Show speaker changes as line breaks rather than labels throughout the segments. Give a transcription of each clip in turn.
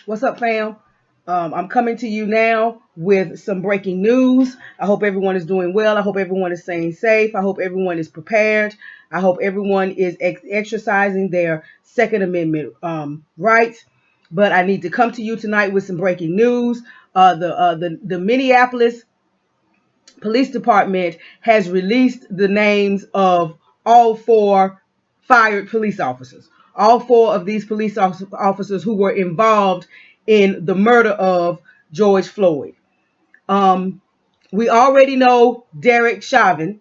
What's up, fam? I'm coming to you now with some breaking news. I hope everyone is doing well. I hope everyone is staying safe. I hope everyone is prepared. I hope everyone is exercising their Second Amendment rights. But I need to come to you tonight with some breaking news. The Minneapolis Police Department has released the names of all four fired police officers. All four of these police officers who were involved in the murder of George Floyd. Um, we already know Derek Chauvin.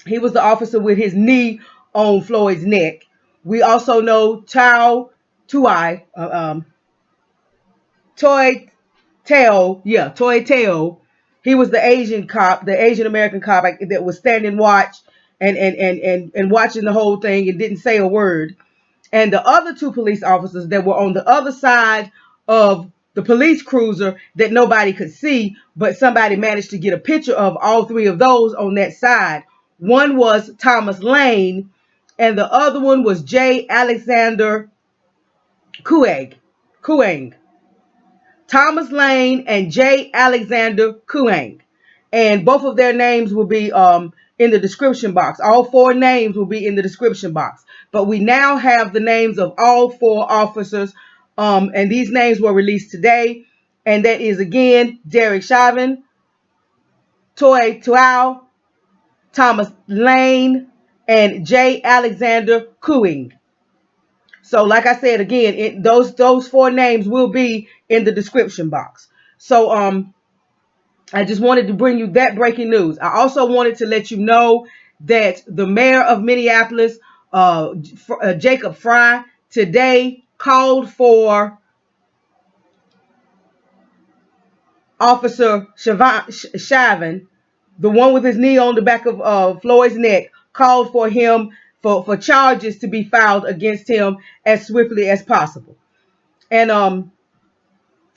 He was the officer with his knee on Floyd's neck. We also know Tuai, Toy Toy Teo. He was the Asian cop, the Asian American cop that was standing watch and watching the whole thing and didn't say a word. And the other two police officers that were on the other side of the police cruiser that nobody could see, but somebody managed to get a picture of all three of those on that side. One was Thomas Lane, and the other one was J. Alexander Kuang. Thomas Lane and J. Alexander Kuang. And both of their names will be in the description box. All four names will be in the description box. But we now have the names of all four officers, and these names were released today. And that is, again, Derek Chauvin, Toy Tuau, Thomas Lane, and J. Alexander Kuang. So, like I said again, those four names will be in the description box. So, I just wanted to bring you that breaking news. I also wanted to let you know that the mayor of Minneapolis, Jacob Fry, today called for Officer Chauvin, the one with his knee on the back of Floyd's neck, called for him for charges to be filed against him as swiftly as possible. And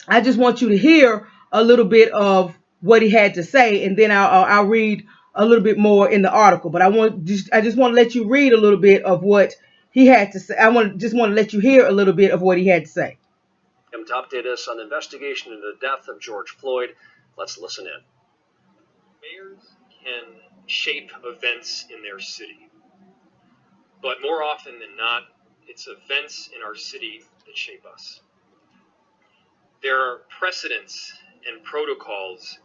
I just want you to hear a little bit of what he had to say, and then I'll read a little bit more in the article. But I just want to let you read a little bit of what he had to say. Just want to let you hear a little bit of what he had to say.
To update us on the investigation into the death of George Floyd. Let's listen in. Mayors can shape events in their city, but more often than not, it's events in our city that shape us. There are precedents and protocols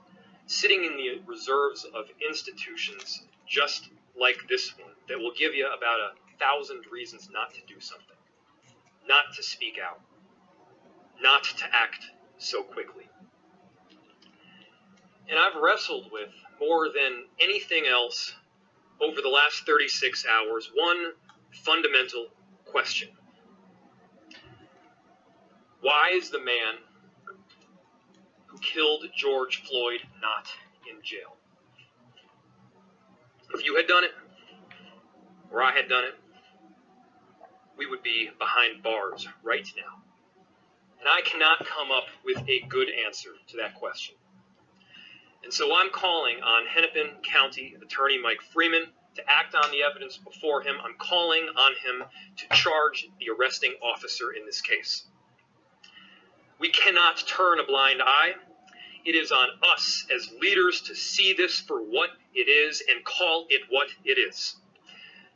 sitting in the reserves of institutions just like this one that will give you about 1,000 reasons not to do something, not to speak out, not to act so quickly. And I've wrestled with, more than anything else over the last 36 hours, one fundamental question. Why is the man who killed George Floyd not in jail? If you had done it, or I had done it, we would be behind bars right now. And I cannot come up with a good answer to that question. And so I'm calling on Hennepin County Attorney Mike Freeman to act on the evidence before him. I'm calling on him to charge the arresting officer in this case. We cannot turn a blind eye. It is on us as leaders to see this for what it is and call it what it is.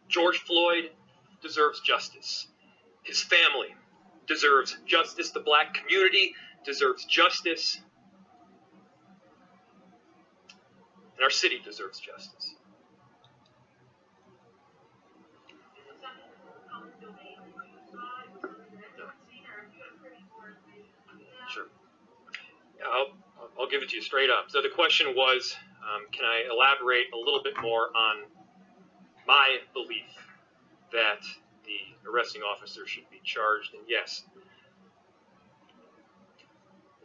George Floyd deserves justice. His family deserves justice. The black community deserves justice. And our city deserves justice. Sure. I'll give it to you straight up. So the question was, can I elaborate a little bit more on my belief that the arresting officer should be charged? And yes,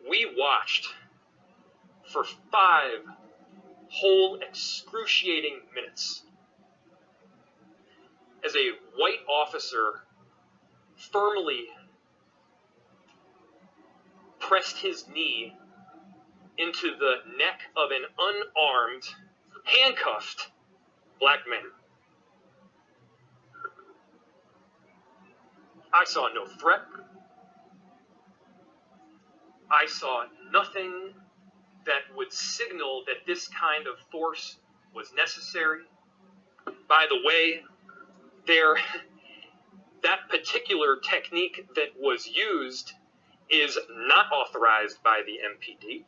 we watched for 5 whole excruciating minutes as a white officer firmly pressed his knee into the neck of an unarmed, handcuffed black man. I saw no threat. I saw nothing that would signal that this kind of force was necessary. By the way, that particular technique that was used is not authorized by the MPD.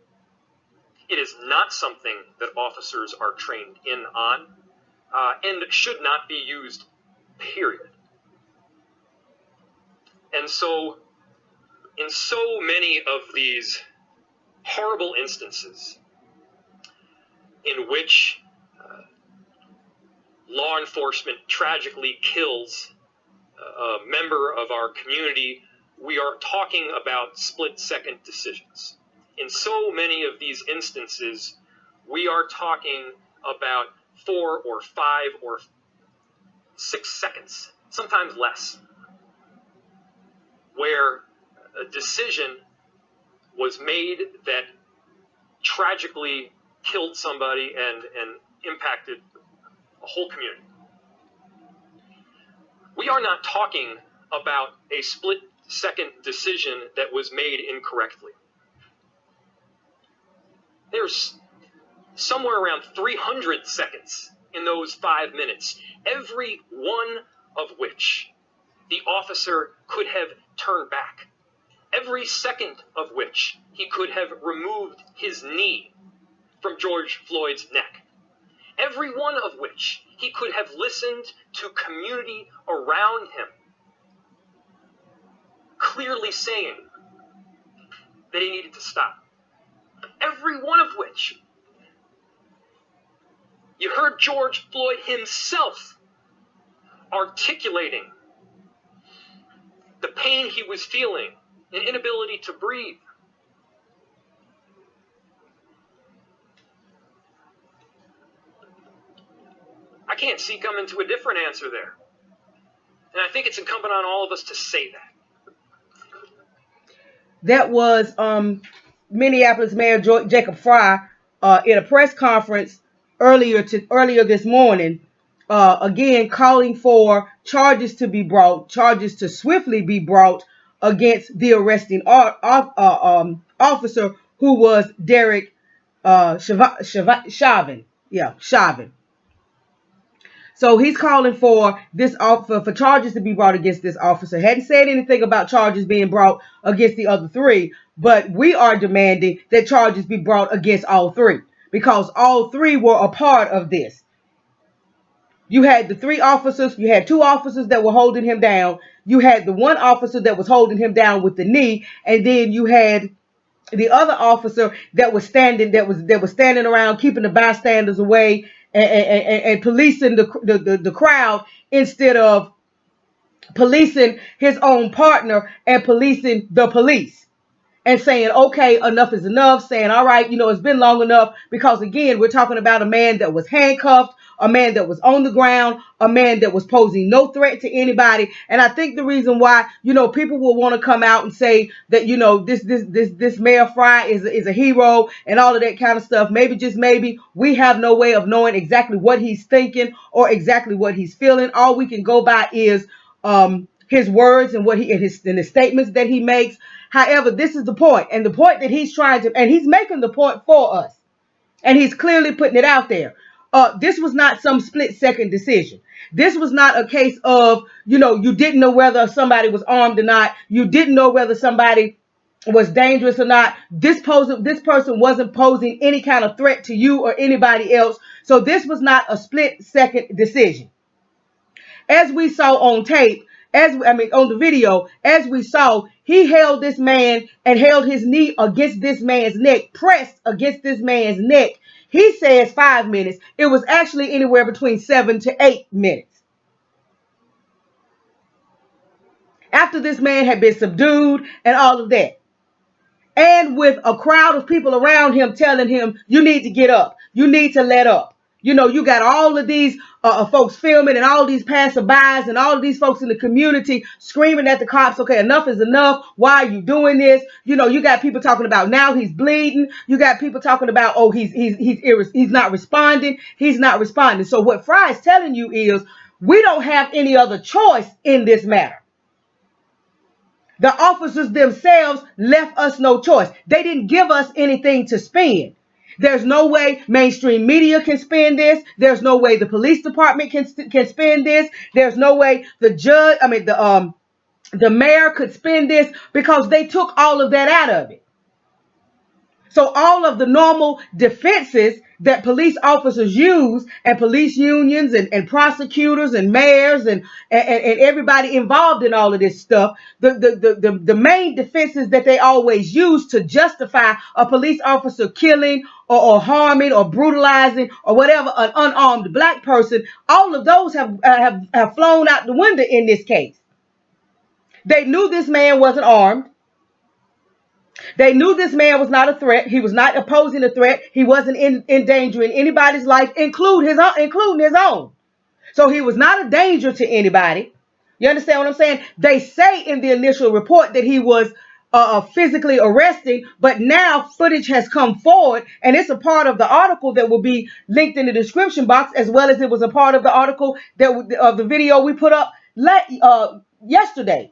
It is not something that officers are trained in on, and should not be used, period. And so, in so many of these horrible instances in which law enforcement tragically kills a member of our community, we are talking about split-second decisions. In so many of these instances, we are talking about 4 or 5 or 6 seconds, sometimes less, where a decision was made that tragically killed somebody and impacted a whole community. We are not talking about a split-second decision that was made incorrectly. There's somewhere around 300 seconds in those 5 minutes, every one of which the officer could have turned back, every second of which he could have removed his knee from George Floyd's neck, every one of which he could have listened to community around him clearly saying that he needed to stop. Every one of which you heard George Floyd himself articulating the pain he was feeling, an inability to breathe. I can't see coming to a different answer there. And I think it's incumbent on all of us to say that.
That was Minneapolis Mayor Jacob Fry in a press conference earlier this morning, again calling for charges to swiftly be brought against the arresting officer, who was Derek Chauvin. Yeah, Chauvin. So he's calling for this for charges to be brought against this officer. Hadn't said anything about charges being brought against the other 3, but we are demanding that charges be brought against all 3, because all 3 were a part of this. You had the 3 officers, you had 2 officers that were holding him down, you had the 1 officer that was holding him down with the knee, and then you had the other officer that was standing around keeping the bystanders away and policing the crowd instead of policing his own partner and policing the police, and saying, okay, enough is enough, saying, all right, it's been long enough, because again, we're talking about a man that was handcuffed, a man that was on the ground, a man that was posing no threat to anybody. And I think the reason why, people will want to come out and say that, this Mayor Fry is a hero and all of that kind of stuff. Maybe, just maybe, we have no way of knowing exactly what he's thinking or exactly what he's feeling. All we can go by is his words and the statements that he makes. However, this is the point, and the point that he's he's making the point for us, and he's clearly putting it out there. This was not some split-second decision. This was not a case of, you didn't know whether somebody was armed or not. You didn't know whether somebody was dangerous or not. This person wasn't posing any kind of threat to you or anybody else. So this was not a split-second decision. As we saw on tape, on the video, as we saw, he held this man and held his knee against this man's neck, pressed against this man's neck. He says 5 minutes. It was actually anywhere between 7 to 8 minutes. After this man had been subdued and all of that. And with a crowd of people around him telling him, you need to get up. You need to let up. You got all of these folks filming, and all these passerbys and all of these folks in the community screaming at the cops, okay, enough is enough. Why are you doing this? You got people talking about now he's bleeding. You got people talking about, oh, he's not responding. He's not responding. So what Fry is telling you is, we don't have any other choice in this matter. The officers themselves left us no choice. They didn't give us anything to spend. There's no way mainstream media can spend this. There's no way the police department can spend this. There's no way the mayor could spend this, because they took all of that out of it. So all of the normal defenses that police officers use, and police unions and prosecutors and mayors and everybody involved in all of this stuff, the main defenses that they always use to justify a police officer killing or harming or brutalizing or whatever an unarmed black person, all of those have flown out the window in this case. They knew this man wasn't armed. They knew this man was not a threat. He was not opposing a threat. He wasn't endangering anybody's life, including his own. So he was not a danger to anybody. You understand what I'm saying? They say in the initial report that he was physically arresting, but now footage has come forward, and it's a part of the article that will be linked in the description box, as well as it was a part of the article of the video we put up yesterday.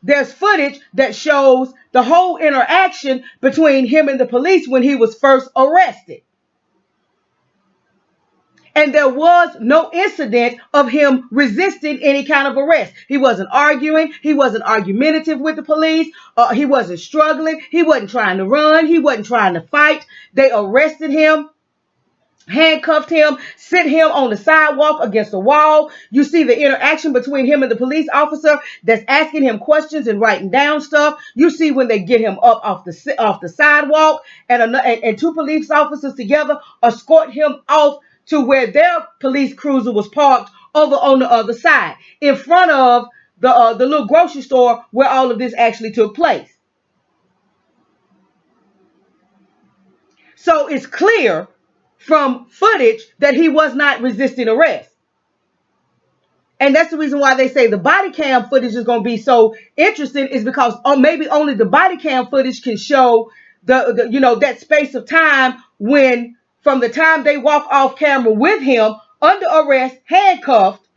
There's footage that shows the whole interaction between him and the police when he was first arrested. And there was no incident of him resisting any kind of arrest. He wasn't arguing. He wasn't argumentative with the police. He wasn't struggling. He wasn't trying to run. He wasn't trying to fight. They arrested him, handcuffed him, sent him on the sidewalk against the wall. You see the interaction between him and the police officer that's asking him questions and writing down stuff. You see when they get him up off the sidewalk, and two police officers together escort him off to where their police cruiser was parked over on the other side, in front of the little grocery store where all of this actually took place. So it's clear from footage that he was not resisting arrest. And that's the reason why they say the body cam footage is going to be so interesting, is because maybe only the body cam footage can show that space of time when, from the time they walk off camera with him under arrest, handcuffed,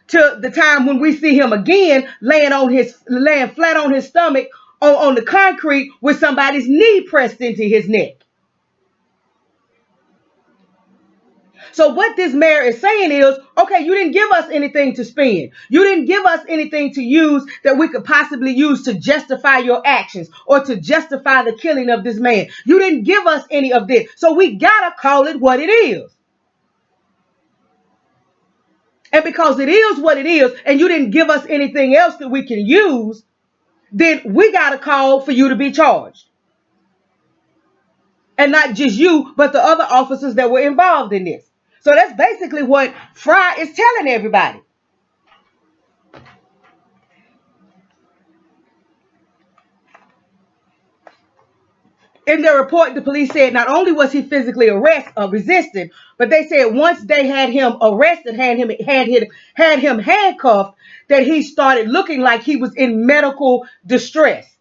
to the time when we see him again laying flat on his stomach on the concrete with somebody's knee pressed into his neck. So what this mayor is saying is, okay, you didn't give us anything to spend. You didn't give us anything to use that we could possibly use to justify your actions or to justify the killing of this man. You didn't give us any of this. So we gotta call it what it is. And because it is what it is, and you didn't give us anything else that we can use, then we gotta call for you to be charged. And not just you, but the other officers that were involved in this. So that's basically what Fry is telling everybody. In their report, the police said not only was he physically resisting, but they said once they had him arrested, had him handcuffed, that he started looking like he was in medical distress.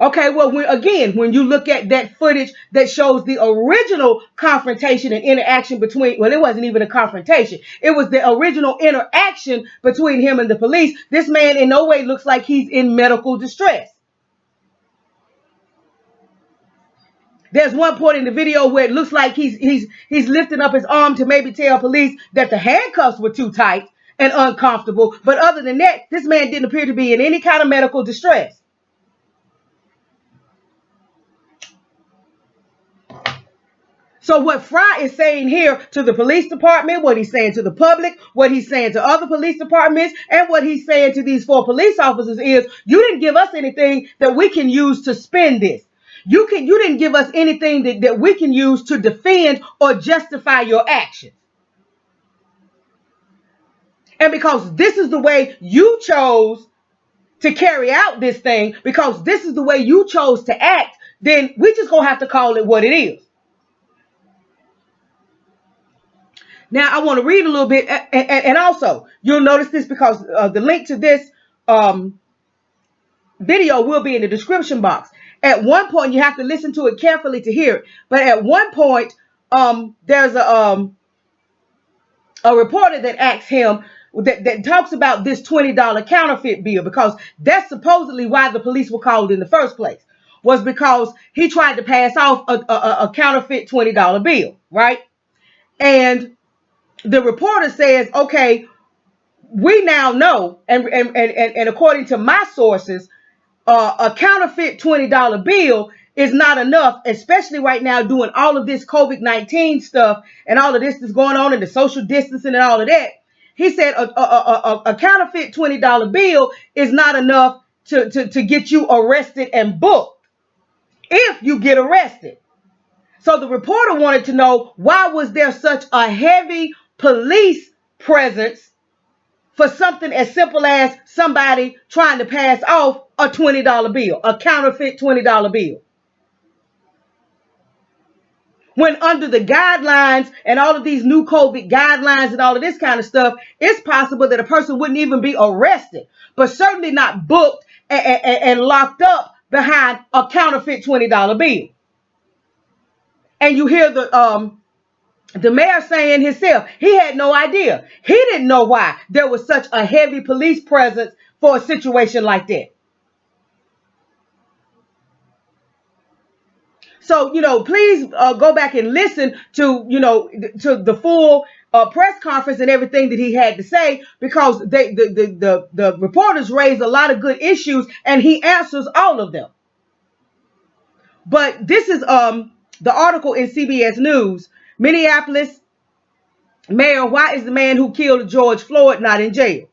Okay, well, when you look at that footage that shows the original confrontation and interaction between, well, it wasn't even a confrontation. It was the original interaction between him and the police. This man in no way looks like he's in medical distress. There's one point in the video where it looks like he's lifting up his arm to maybe tell police that the handcuffs were too tight and uncomfortable. But other than that, this man didn't appear to be in any kind of medical distress. So what Fry is saying here to the police department, what he's saying to the public, what he's saying to other police departments, and what he's saying to these 4 police officers is, you didn't give us anything that we can use to spend this. You didn't give us anything that we can use to defend or justify your actions. And because this is the way you chose to carry out this thing, because this is the way you chose to act, then we just gonna have to call it what it is. Now, I want to read a little bit, and also, you'll notice this because the link to this video will be in the description box. At one point, you have to listen to it carefully to hear it. But at one point, there's a reporter that asks him, that talks about this $20 counterfeit bill, because that's supposedly why the police were called in the first place, was because he tried to pass off a counterfeit $20 bill, right? And the reporter says, okay, we now know, and according to my sources, a counterfeit $20 bill is not enough, especially right now doing all of this COVID-19 stuff and all of this that's going on, and the social distancing and all of that. He said a counterfeit $20 bill is not enough to get you arrested and booked if you get arrested. So the reporter wanted to know, why was there such a heavy police presence for something as simple as somebody trying to pass off a $20 bill, a counterfeit $20 bill? When under the guidelines and all of these new COVID guidelines and all of this kind of stuff, it's possible that a person wouldn't even be arrested, but certainly not booked and locked up behind a counterfeit $20 bill. And you hear the mayor saying himself, he had no idea. He didn't know why there was such a heavy police presence for a situation like that. So, please go back and listen to, to the full press conference and everything that he had to say, because the reporters raised a lot of good issues and he answers all of them. But this is the article in CBS News. Minneapolis mayor, why is the man who killed George Floyd not in jail?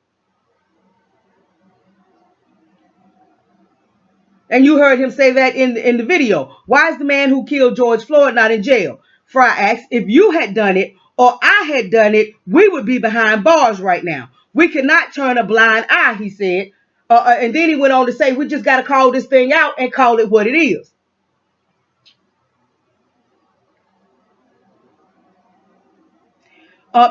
And you heard him say that in the video. Why is the man who killed George Floyd not in jail? Fry asked, if you had done it or I had done it, we would be behind bars right now. We cannot turn a blind eye, he said. And then he went on to say, we just got to call this thing out and call it what it is.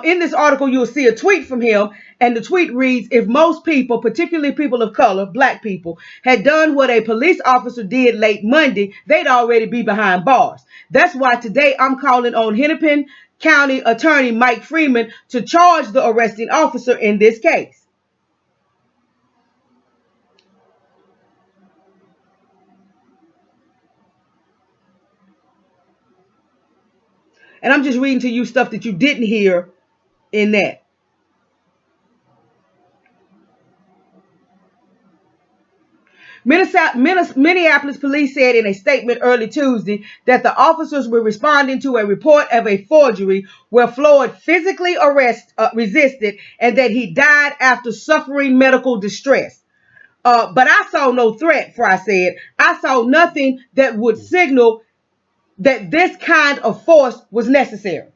In this article, you'll see a tweet from him, and the tweet reads, if most people, particularly people of color, black people, had done what a police officer did late Monday, they'd already be behind bars. That's why today I'm calling on Hennepin County Attorney Mike Freeman to charge the arresting officer in this case. And I'm just reading to you stuff that you didn't hear in that. Minneapolis police said in a statement early Tuesday that the officers were responding to a report of a forgery where Floyd physically resisted and that he died after suffering medical distress. But I saw no threat, Fry said. I saw nothing that would signal that this kind of force was necessary.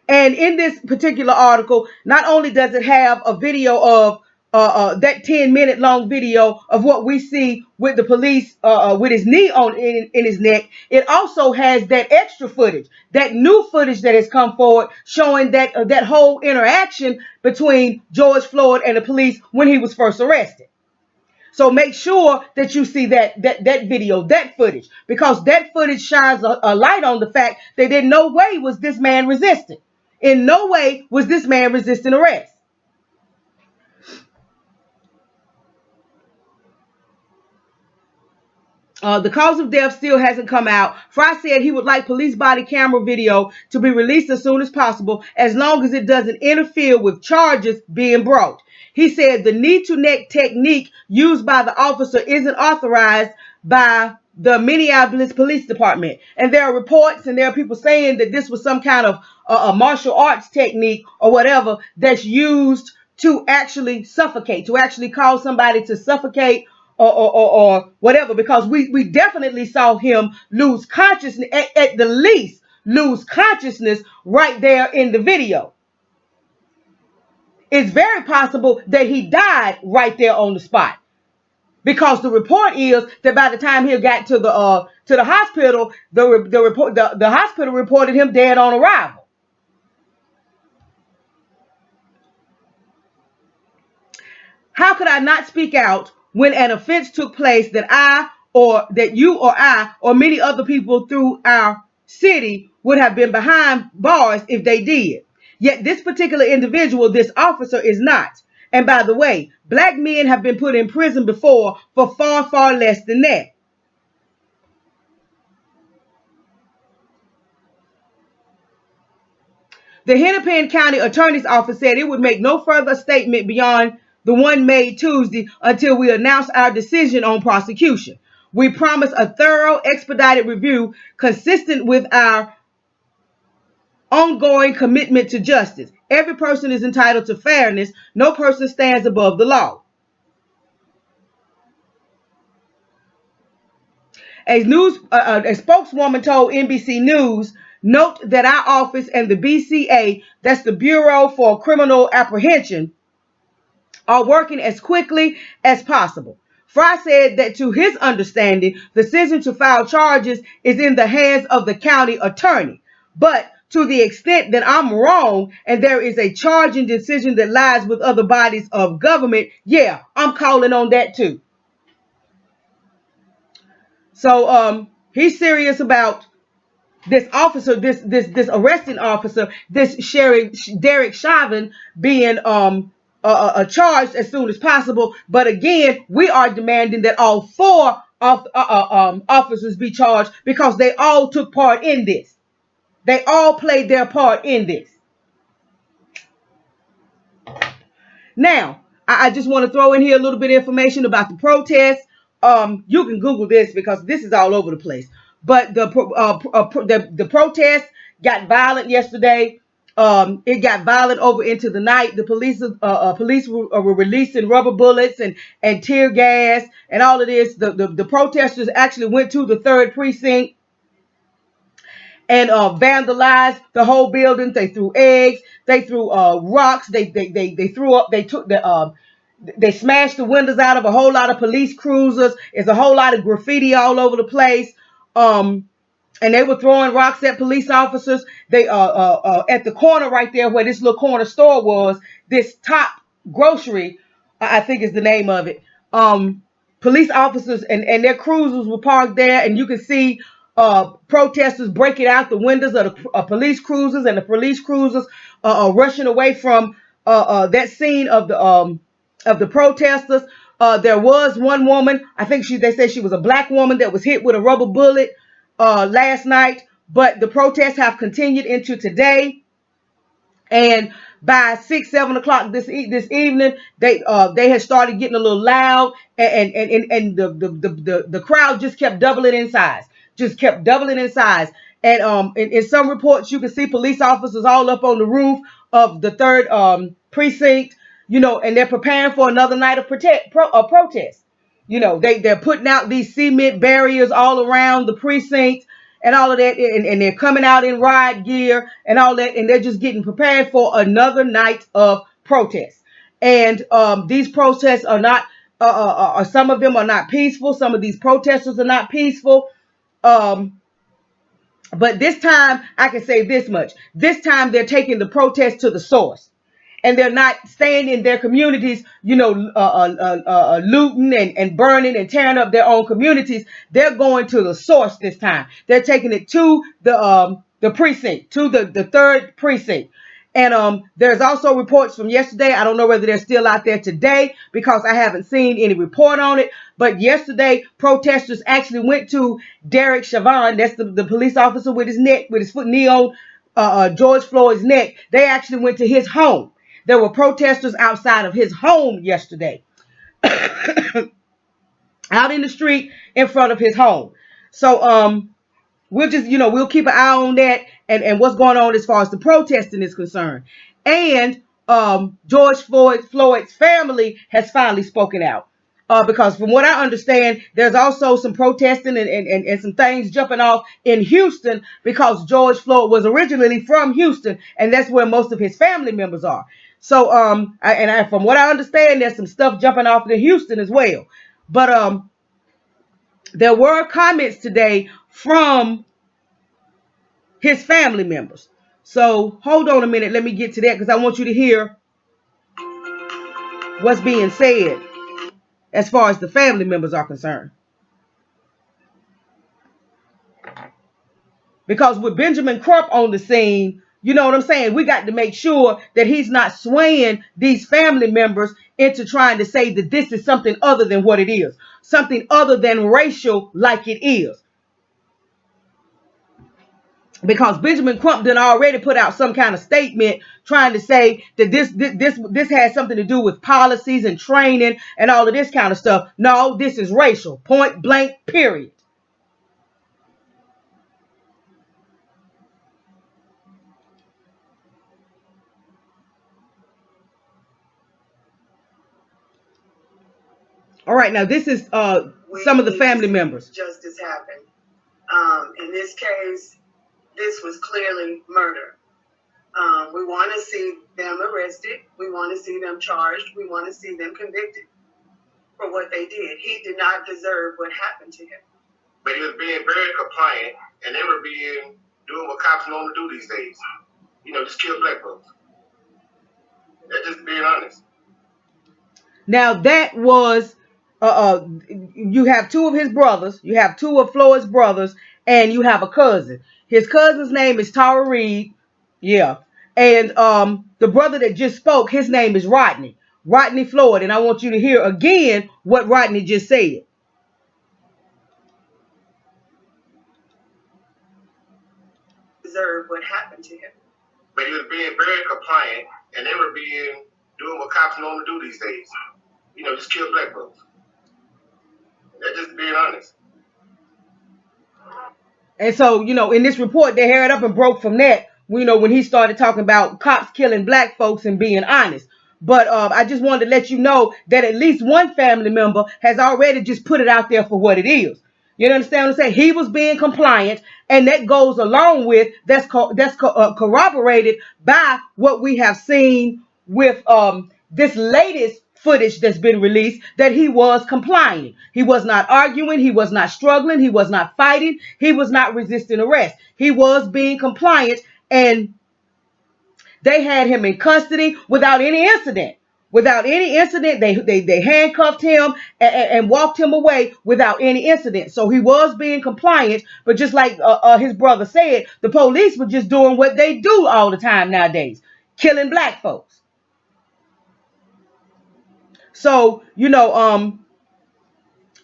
And in this particular article, not only does it have a video of that 10-minute long video of what we see with the police with his knee in his neck, it also has that extra footage, that new footage that has come forward showing that whole interaction between George Floyd and the police when he was first arrested. So make sure that you see that video, that footage, because that footage shines a light on the fact that in no way was this man resisting. In no way was this man resisting arrest. The cause of death still hasn't come out. Fry said he would like police body camera video to be released as soon as possible, as long as it doesn't interfere with charges being brought. He said the knee-to-neck technique used by the officer isn't authorized by the Minneapolis Police Department. And there are reports and there are people saying that this was some kind of a martial arts technique or whatever that's used to actually suffocate, to actually cause somebody to suffocate or whatever, because we definitely saw him lose consciousness, at the least lose consciousness right there in the video. It's very possible that he died right there on the spot, because the report is that by the time he got to the hospital, the hospital reported him dead on arrival. How could I not speak out when an offense took place that you or I or many other people through our city would have been behind bars if they did? Yet this particular individual, this officer, is not. And by the way, black men have been put in prison before for far, far less than that. The Hennepin County Attorney's Office said it would make no further statement beyond the one made Tuesday until we announce our decision on prosecution. We promise a thorough, expedited review consistent with our ongoing commitment to justice. Every person is entitled to fairness. No person stands above the law. A spokeswoman told NBC News, note that our office and the BCA, that's the Bureau for Criminal Apprehension, are working as quickly as possible. Fry said that to his understanding, the decision to file charges is in the hands of the county attorney. But to the extent that I'm wrong and there is a charging decision that lies with other bodies of government, yeah, I'm calling on that too. So he's serious about this officer, this arresting officer, this Derek Chauvin being charged as soon as possible. But again, we are demanding that all four officers be charged because they all took part in this. They all played their part in this. Now, I just want to throw in here a little bit of information about the protest. You can Google this because this is all over the place. But the protest got violent yesterday. It got violent over into the night. The police were releasing rubber bullets and tear gas and all of this. The protesters actually went to the 3rd precinct and vandalized the whole building. They threw eggs. They threw rocks. They smashed the windows out of a whole lot of police cruisers. There's a whole lot of graffiti all over the place. And they were throwing rocks at police officers. They at the corner right there where this little corner store was, this Top Grocery, I think is the name of it. Police officers and their cruisers were parked there, and you can see protesters breaking out the windows of the police cruisers, and the police cruisers rushing away from that scene of the protesters. There was one woman, I think they said she was a black woman that was hit with a rubber bullet last night, but the protests have continued into today. And by 6, 7 o'clock this evening, they had started getting a little loud, and the crowd just kept doubling in size, And in some reports, you can see police officers all up on the roof of the 3rd precinct, and they're preparing for another night of protest. They're putting out these cement barriers all around the precinct and all of that, and they're coming out in riot gear and all that, and they're just getting prepared for another night of protest. And these protests are not, some of them are not peaceful. Some of these protesters are not peaceful. But this time, I can say this much. This time, they're taking the protest to the source. And they're not staying in their communities, looting and burning and tearing up their own communities. They're going to the source this time. They're taking it to the precinct, to the 3rd precinct. And there's also reports from yesterday. I don't know whether they're still out there today because I haven't seen any report on it. But yesterday, protesters actually went to Derek Chauvin. That's the police officer with his knee on George Floyd's neck. They actually went to his home. There were protesters outside of his home yesterday, out in the street in front of his home. So we'll just, we'll keep an eye on that and what's going on as far as the protesting is concerned. And George Floyd's family has finally spoken out. Because from what I understand, there's also some protesting and some things jumping off in Houston because George Floyd was originally from Houston, and that's where most of his family members are. So, from what I understand, there's some stuff jumping off in Houston as well. But there were comments today from his family members. So hold on a minute. Let me get to that because I want you to hear what's being said as far as the family members are concerned. Because with Benjamin Crump on the scene, You know what I'm saying? We got to make sure that he's not swaying these family members into trying to say that this is something other than what it is, something other than racial like it is. Because Benjamin Crump done already put out some kind of statement trying to say that this has something to do with policies and training and all of this kind of stuff. No, this is racial, point blank, period. All right, now this is some of the family members.
Justice happened. In this case, this was clearly murder. We want to see them arrested. We want to see them charged. We want to see them convicted for what they did. He did not deserve what happened to him.
But he was being very compliant, and they were doing what cops normally do these days. You know, just kill black folks. They're just being honest.
Now that was you have two of his brothers, you have two of Floyd's brothers, and you have a cousin. His cousin's name is Tara Reid. Yeah. And the brother that just spoke, his name is Rodney Floyd. And I want you to hear again what Rodney just said.
Deserve what happened to him.
But he was being very compliant, and they were doing what cops normally do these days. You know, just kill black folks. They're just being honest.
And so, you know, in this report, they haired up and broke from that, you know, when he started talking about cops killing black folks and being honest. But I just wanted to let you know that at least one family member has already just put it out there for what it is. You understand what I'm saying? He was being compliant, and that goes along with, that's corroborated by what we have seen with this latest footage that's been released, that he was complying. He was not arguing. He was not struggling. He was not fighting. He was not resisting arrest. He was being compliant, and they had him in custody without any incident. Without any incident, they handcuffed him and walked him away without any incident. So he was being compliant, but just like his brother said, the police were just doing what they do all the time nowadays, killing black folks. So, you know,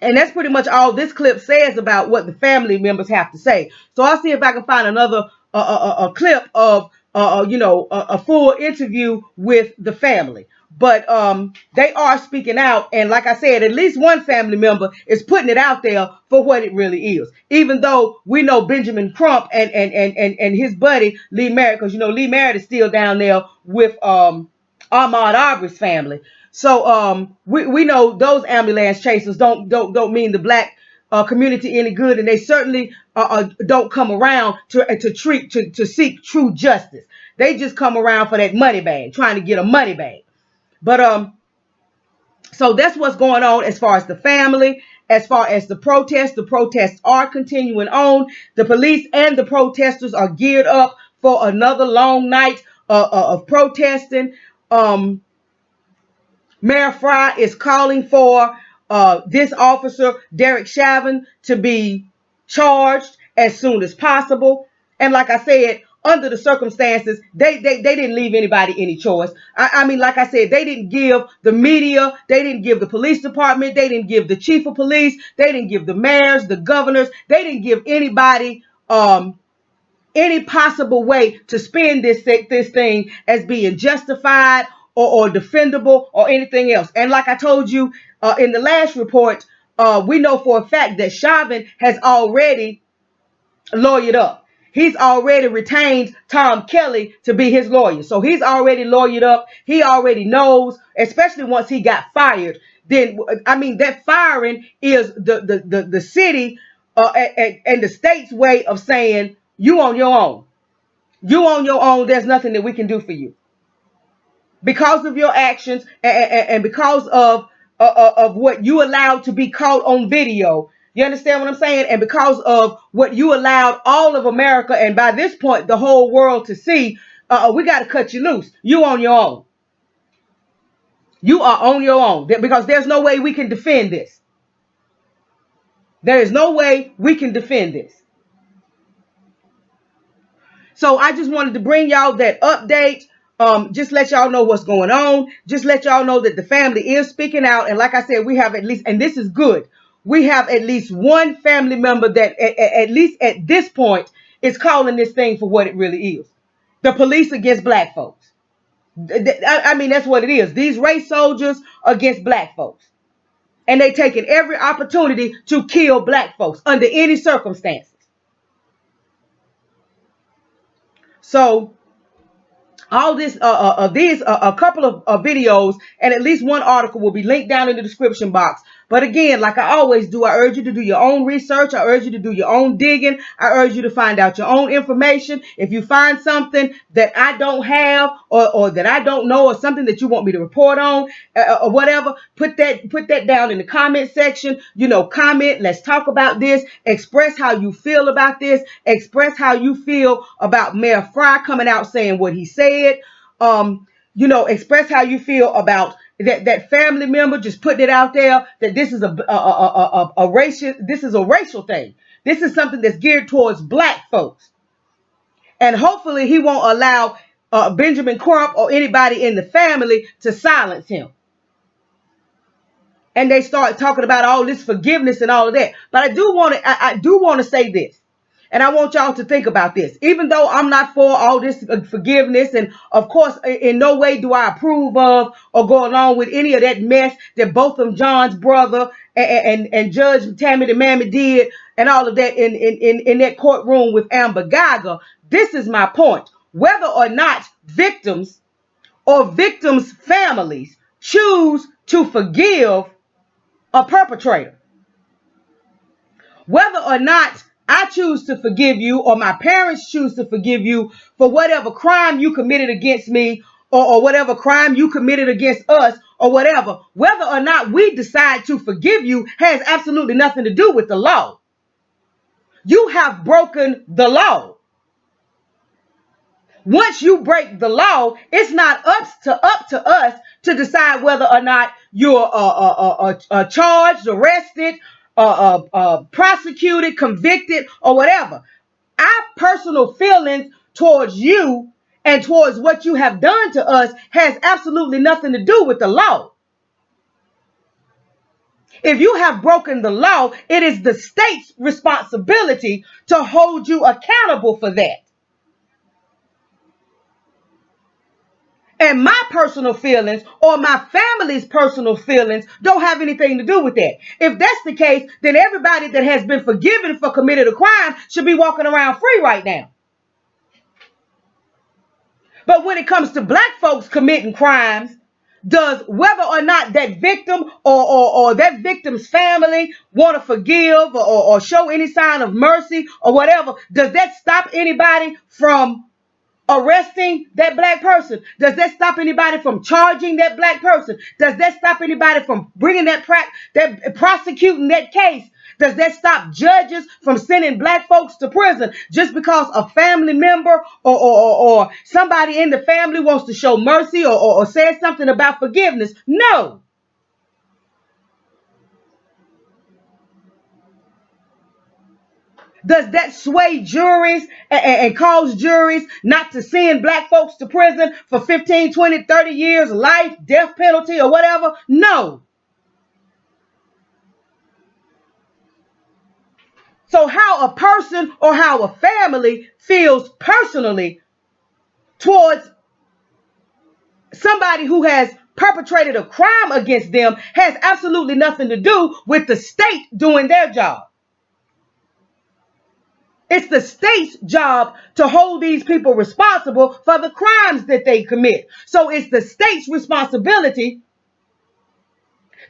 and that's pretty much all this clip says about what the family members have to say. So I'll see if I can find another a clip of, you know, a full interview with the family. But they are speaking out. And like I said, at least one family member is putting it out there for what it really is. Even though we know Benjamin Crump and his buddy Lee Merritt, because, you know, Lee Merritt is still down there with Ahmaud Arbery's family. So we know those ambulance chasers don't mean the black community any good, and they certainly don't come around to seek true justice. They just come around for that money bag, trying to get a money bag. But so that's what's going on as far as the family, as far as the protests. The protests are continuing on. The police and the protesters are geared up for another long night of protesting. Mayor Fry is calling for this officer, Derek Chauvin, to be charged as soon as possible. And like I said, under the circumstances, they didn't leave anybody any choice. I mean, like I said, they didn't give the media, they didn't give the police department, they didn't give the chief of police, they didn't give the mayors, the governors, they didn't give anybody any possible way to spin this thing as being justified or defendable or anything else. And like I told you in the last report, we know for a fact that Chauvin has already lawyered up. He's already retained Tom Kelly to be his lawyer. So he's already lawyered up. He already knows, especially once he got fired. Then, I mean, that firing is the city and the state's way of saying, you on your own. You on your own. There's nothing that we can do for you. Because of your actions and because of what you allowed to be caught on video. You understand what I'm saying? And because of what you allowed all of America, and by this point, the whole world to see, we got to cut you loose. You on your own. You are on your own. Because there's no way we can defend this. There is no way we can defend this. So I just wanted to bring y'all that update. Just let y'all know what's going on. Just let y'all know that the family is speaking out. And like I said, we have at least, and this is good, we have at least one family member that at least at this point is calling this thing for what it really is. The police against black folks. I mean, that's what it is. These race soldiers against black folks. And they taking every opportunity to kill black folks under any circumstances. So all this, a couple of videos and at least one article will be linked down in the description box. But again, like I always do, I urge you to do your own research. I urge you to do your own digging. I urge you to find out your own information. If you find something that I don't have or that I don't know or something that you want me to report on or whatever, put that down in the comment section. You know, comment. Let's talk about this. Express how you feel about this. Express how you feel about Mayor Fry coming out saying what he said. You know, express how you feel about that family member just putting it out there that this is a racial thing. This is something that's geared towards black folks. And hopefully he won't allow Benjamin Crump or anybody in the family to silence him. And they start talking about all this forgiveness and all of that. But I do want to say this. And I want y'all to think about this. Even though I'm not for all this forgiveness, and of course, in no way do I approve of or go along with any of that mess that both of John's brother and Judge Tammy the Mammy did, and all of that in that courtroom with Amber Geiger. This is my point. Whether or not victims or victims' families choose to forgive a perpetrator, whether or not I choose to forgive you or my parents choose to forgive you for whatever crime you committed against me or whatever crime you committed against us or whatever, whether or not we decide to forgive you has absolutely nothing to do with the law. You have broken the law. Once you break the law, it's not up to us to decide whether or not you're charged, arrested, prosecuted, convicted, or whatever. Our personal feelings towards you and towards what you have done to us has absolutely nothing to do with the law. If you have broken the law, it is the state's responsibility to hold you accountable for that. And my personal feelings or my family's personal feelings don't have anything to do with that. If that's the case, then everybody that has been forgiven for committed a crime should be walking around free right now. But when it comes to black folks committing crimes, does whether or not that victim or that victim's family want to forgive or show any sign of mercy or whatever, does that stop anybody from arresting that black person? Does that stop anybody from charging that black person? Does that stop anybody from bringing that prosecuting that case? Does that stop judges from sending black folks to prison just because a family member or somebody in the family wants to show mercy or says something about forgiveness? No. Does that sway juries and cause juries not to send black folks to prison for 15, 20, 30 years, life, death penalty, or whatever? No. So how a person or how a family feels personally towards somebody who has perpetrated a crime against them has absolutely nothing to do with the state doing their job. It's the state's job to hold these people responsible for the crimes that they commit. So it's the state's responsibility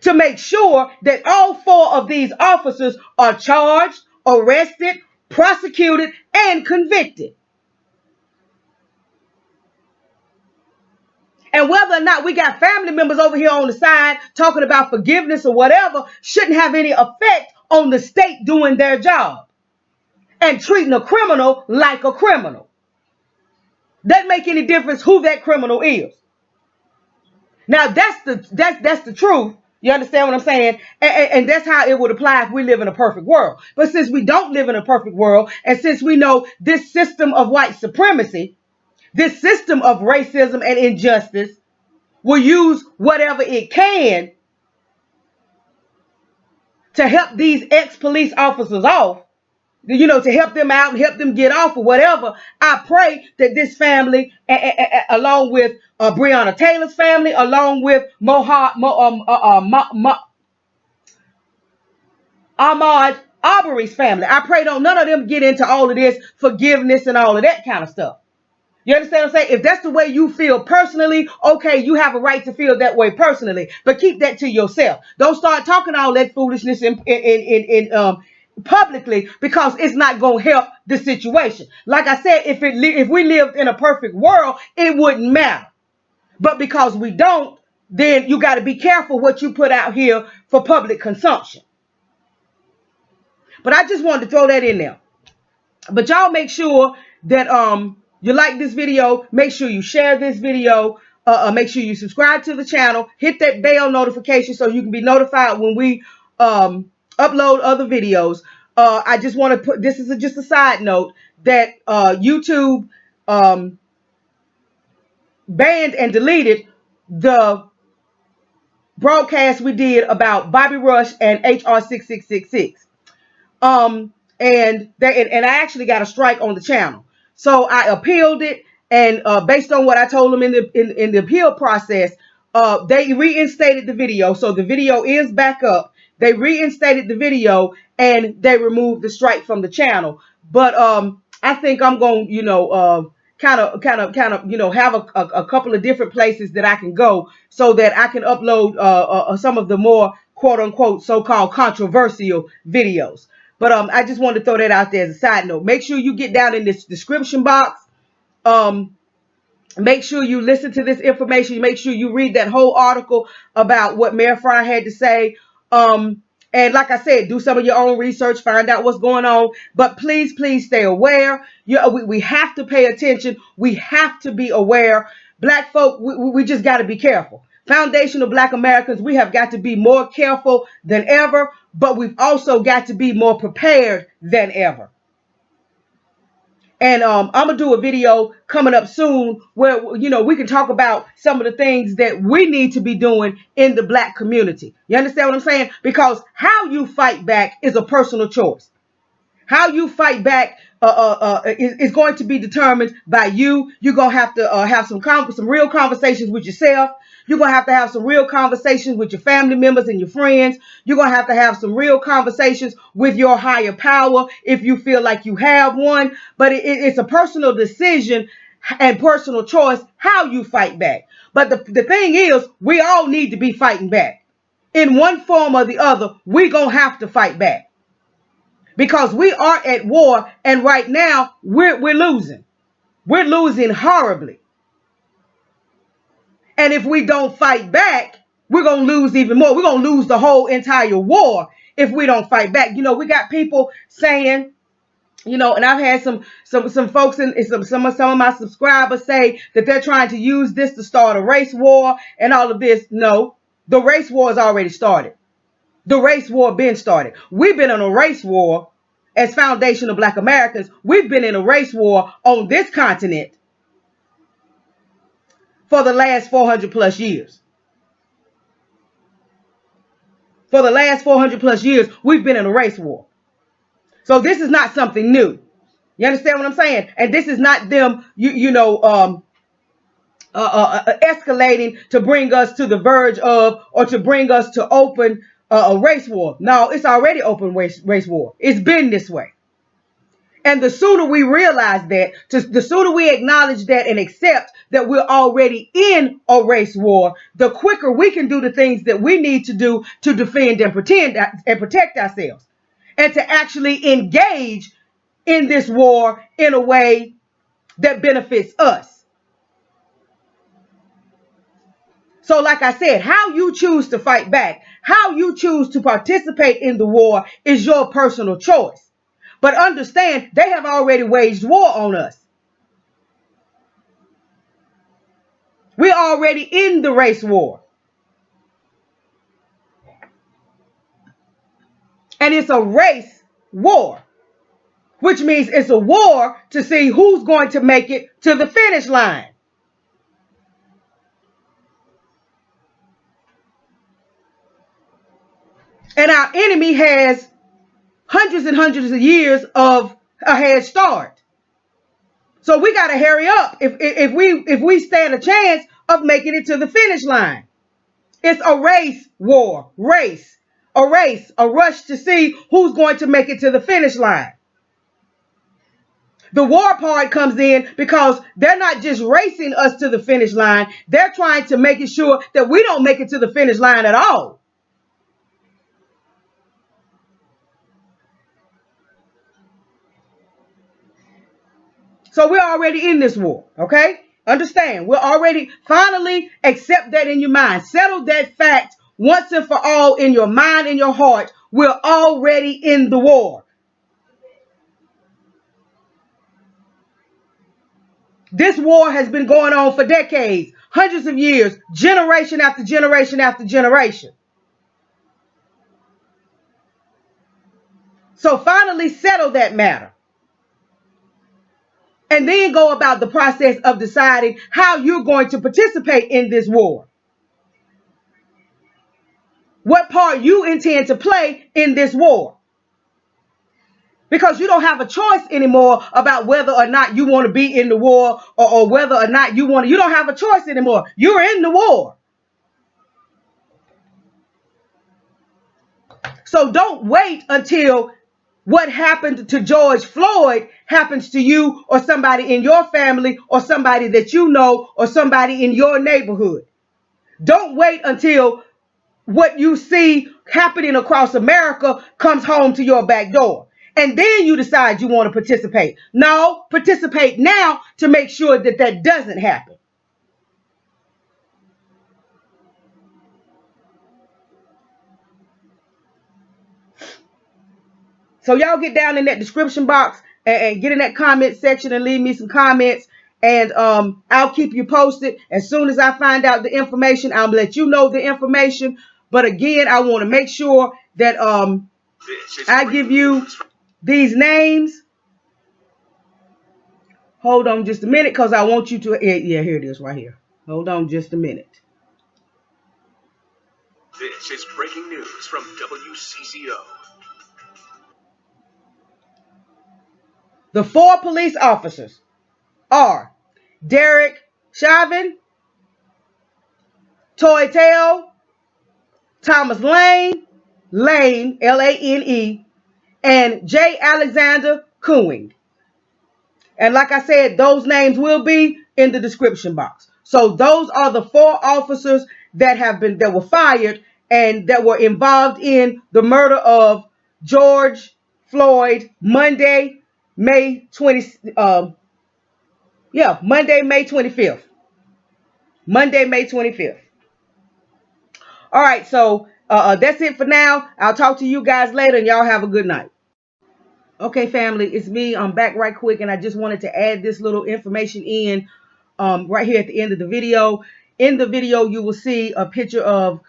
to make sure that all four of these officers are charged, arrested, prosecuted, and convicted. And whether or not we got family members over here on the side talking about forgiveness or whatever shouldn't have any effect on the state doing their job and treating a criminal like a criminal. Doesn't make any difference who that criminal is. Now that's the truth. You understand what I'm saying? And that's how it would apply if we live in a perfect world. But since we don't live in a perfect world, and since we know this system of white supremacy, this system of racism and injustice will use whatever it can to help these ex-police officers off, to help them out and help them get off or whatever. I pray that this family, along with Breonna Taylor's family, along with Ahmaud Arbery's family, I pray don't none of them get into all of this forgiveness and all of that kind of stuff. You understand what I'm saying? If that's the way you feel personally, okay, you have a right to feel that way personally, but keep that to yourself. Don't start talking all that foolishness in publicly, because it's not going to help the situation. Like I said, if we lived in a perfect world, it wouldn't matter. But because we don't, then you got to be careful what you put out here for public consumption. But I just wanted to throw that in there. But y'all make sure that you like this video. Make sure you share this video. Make sure you subscribe to the channel. Hit that bell notification so you can be notified when we upload other videos. I just want to put, this is just a side note, that YouTube banned and deleted the broadcast we did about Bobby Rush and HR 6666. And I actually got a strike on the channel. So I appealed it, and based on what I told them in the appeal process, they reinstated the video. So the video is back up. They reinstated the video and they removed the strike from the channel. But I think I'm going to, kind of, have a couple of different places that I can go so that I can upload some of the more quote unquote so-called controversial videos. But I just wanted to throw that out there as a side note. Make sure you get down in this description box. Make sure you listen to this information. Make sure you read that whole article about what Mayor Fry had to say. And like I said, do some of your own research, find out what's going on. But please, please stay aware. We have to pay attention. We have to be aware. Black folk, we just got to be careful. Foundational Black Americans, we have got to be more careful than ever, but we've also got to be more prepared than ever. And I'm going to do a video coming up soon where, we can talk about some of the things that we need to be doing in the Black community. You understand what I'm saying? Because how you fight back is a personal choice. How you fight back is going to be determined by you. You're going to have to have some real conversations with yourself. You're going to have some real conversations with your family members and your friends. You're going to have some real conversations with your higher power if you feel like you have one. But it's a personal decision and personal choice how you fight back. But the thing is, we all need to be fighting back. In one form or the other, we're going to have to fight back. Because we are at war, and right now, we're losing. We're losing horribly. And if we don't fight back, we're going to lose even more. We're going to lose the whole entire war if we don't fight back. We got people saying, and I've had some folks and some of my subscribers say that they're trying to use this to start a race war and all of this. No, the race war has already started. The race war been started. We've been in a race war as foundational Black Americans. We've been in a race war on this continent for the last 400 plus years. For the last 400 plus years, we've been in a race war. So this is not something new. You understand what I'm saying? And this is not them, escalating to bring us to the verge of, or to bring us to open a race war. No, it's already open race war. It's been this way. And the sooner we realize that, the sooner we acknowledge that and accept that we're already in a race war, the quicker we can do the things that we need to do to defend and protect ourselves, and to actually engage in this war in a way that benefits us. So like I said, how you choose to fight back, how you choose to participate in the war is your personal choice. But understand, they have already waged war on us. We're already in the race war. And it's a race war, which means it's a war to see who's going to make it to the finish line. And our enemy has hundreds and hundreds of years of a head start. So we got to hurry up if we stand a chance of making it to the finish line. It's a race war, a rush to see who's going to make it to the finish line. The war part comes in because they're not just racing us to the finish line. They're trying to make sure that we don't make it to the finish line at all. So we're already in this war, okay? Understand, we're already, finally accept that in your mind. Settle that fact once and for all in your mind and your heart. We're already in the war. This war has been going on for decades, hundreds of years, generation after generation after generation. So finally settle that matter. And then go about the process of deciding how you're going to participate in this war. What part you intend to play in this war. Because you don't have a choice anymore about whether or not you want to be in the war or whether or not you don't have a choice anymore. You're in the war. So don't wait until what happened to George Floyd happens to you or somebody in your family or somebody that you know or somebody in your neighborhood. Don't wait until what you see happening across America comes home to your back door. And then you decide you want to participate. No, participate now to make sure that that doesn't happen. So y'all get down in that description box and get in that comment section and leave me some comments. And I'll keep you posted. As soon as I find out the information, I'll let you know the information. But again, I want to make sure that I give you these names. Hold on just a minute because I want you to. Yeah, here it is right here. Hold on just a minute.
This is breaking news from WCCO.
The 4 police officers are Derek Chauvin, Toy Teo, Thomas Lane, Lane, and J. Alexander Cooing. And like I said, those names will be in the description box. So those are the 4 officers that were fired and that were involved in the murder of George Floyd Monday, May 25th. Monday, May 25th. All right, so that's it for now. I'll talk to you guys later, and y'all have a good night. Okay, family, it's me. I'm back right quick, and I just wanted to add this little information in right here at the end of the video. In the video, you will see a picture of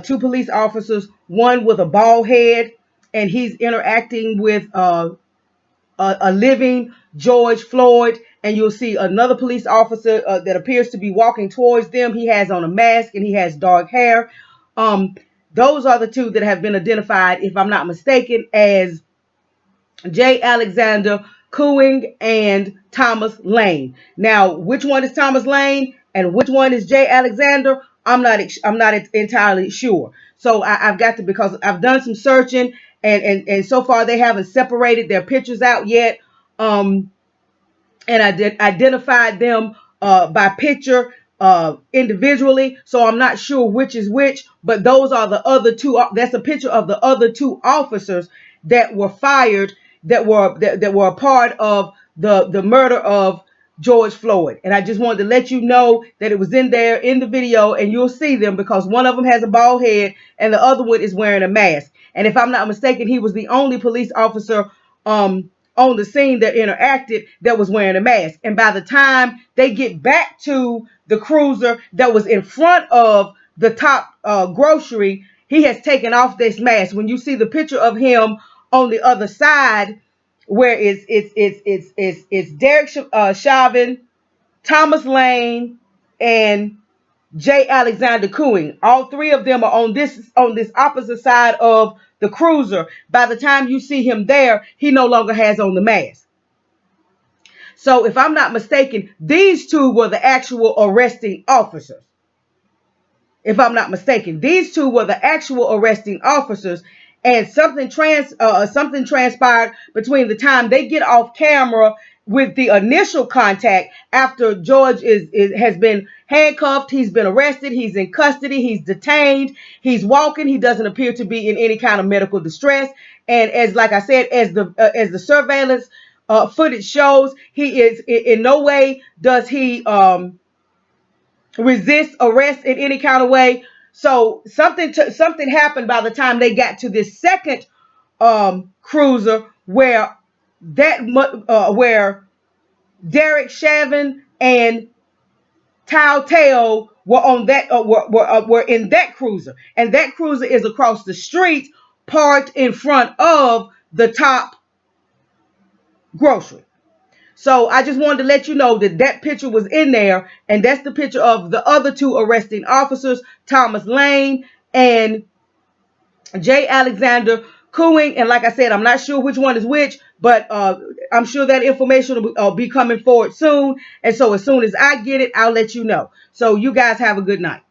2 police officers, one with a bald head, and he's interacting with a living George Floyd, and you'll see another police officer that appears to be walking towards them. He has on a mask and he has dark hair. Those are the 2 that have been identified, if I'm not mistaken, as J. Alexander Cooing and Thomas Lane. Now, which one is Thomas Lane and which one is J. Alexander? I'm not entirely sure. So I've got to, because I've done some searching. And so far, they haven't separated their pictures out yet. And I identified them by picture individually. So I'm not sure which is which. But those are the other 2. That's a picture of the other 2 officers that were fired, that were a part of the murder of George Floyd. And I just wanted to let you know that it was in there in the video, and you'll see them because one of them has a bald head and the other one is wearing a mask. And if I'm not mistaken, he was the only police officer on the scene that interacted that was wearing a mask. And by the time they get back to the cruiser that was in front of the top grocery he has taken off this mask. When you see the picture of him on the other side, where it's Derek Chauvin, Thomas Lane, and J. Alexander Cooing. All three of them are on this opposite side of the cruiser. By the time you see him there, he no longer has on the mask. So if I'm not mistaken, these two were the actual arresting officers. If I'm not mistaken, these two were the actual arresting officers, and something transpired between the time they get off camera with the initial contact after George has been handcuffed, he's been arrested, he's in custody, he's detained, he's walking, he doesn't appear to be in any kind of medical distress, and as like I said, as the surveillance footage shows, he is in no way does he resist arrest in any kind of way. So something happened by the time they got to this second cruiser where where Derek Chauvin and Tao Teo were on that were in that cruiser, and that cruiser is across the street, parked in front of the Top grocery. So I just wanted to let you know that that picture was in there, and that's the picture of the other two arresting officers, Thomas Lane and J. Alexander Cooing. And like I said, I'm not sure which one is which, but I'm sure that information will be coming forward soon. And so as soon as I get it, I'll let you know. So you guys have a good night.